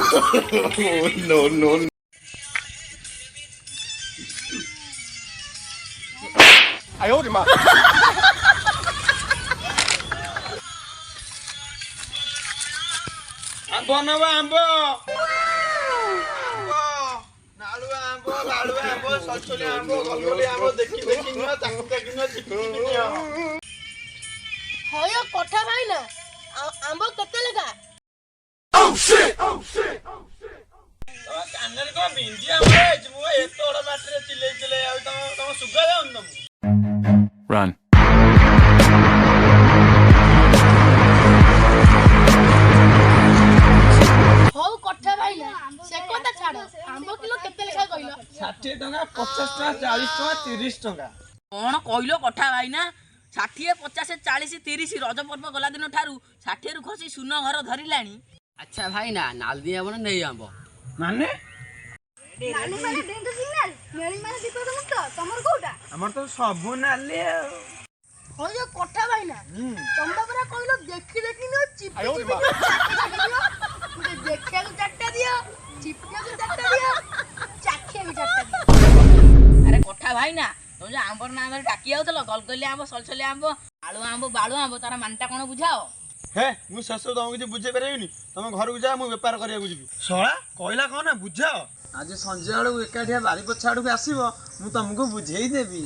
No, no. I hold him up. आंबो नवा आंबो नालू आंबो लालू आंबो सलसले आंबो गलगले आंबो देखि देखि न ताकु ताकु न चिपि चिपि नियो होयो कोठा भाई ना आंबो केते लगा तो कानर को बिंदी आंबो मु एतो बड़ बाटरे चिले चिले आ तम सुगा जाउन तम Run. हो कोठा भाई ना से कोता छाड़ आंबो किलो केते लेखा कइलो 60 टका 50 टका 40 टका 30 टका कौन कहलो कथा भाई ना 60 50 40 30 रज पर्व गला दिन ठारू 60 रु खसी सुन घर धरिलानी। अच्छा भाई ना नाल दिया बन नहीं आंबो माने नाली माने डेंट सिग्नल मेली माने दीपक मुक्त तमर कोटा हमर तो सब नाले होयो कोठा भाई ना तुम बरा कइलो देखि देखि न चिपि चिपि मुझे देखिया को चट्टा दियो चिपिया को चट्टा दियो चाखिया भी चट्टा दियो। अरे कथा भाई ना तुम जो आंबर ना आंबर डाकी आउतलो गलगले आंबो सलसले आंबो आलू आंबो बालू आंबो तार मानटा कोन बुझाओ हे मु ससुर तुम किछ बुझे परैनी तुम घर को जा मु व्यापार करिया बुझबी सोळा कहला कोन बुझाओ आज संजय वाला एकाठिया बारी पछाडू के आसीबो मु तुमको बुझेई देबी।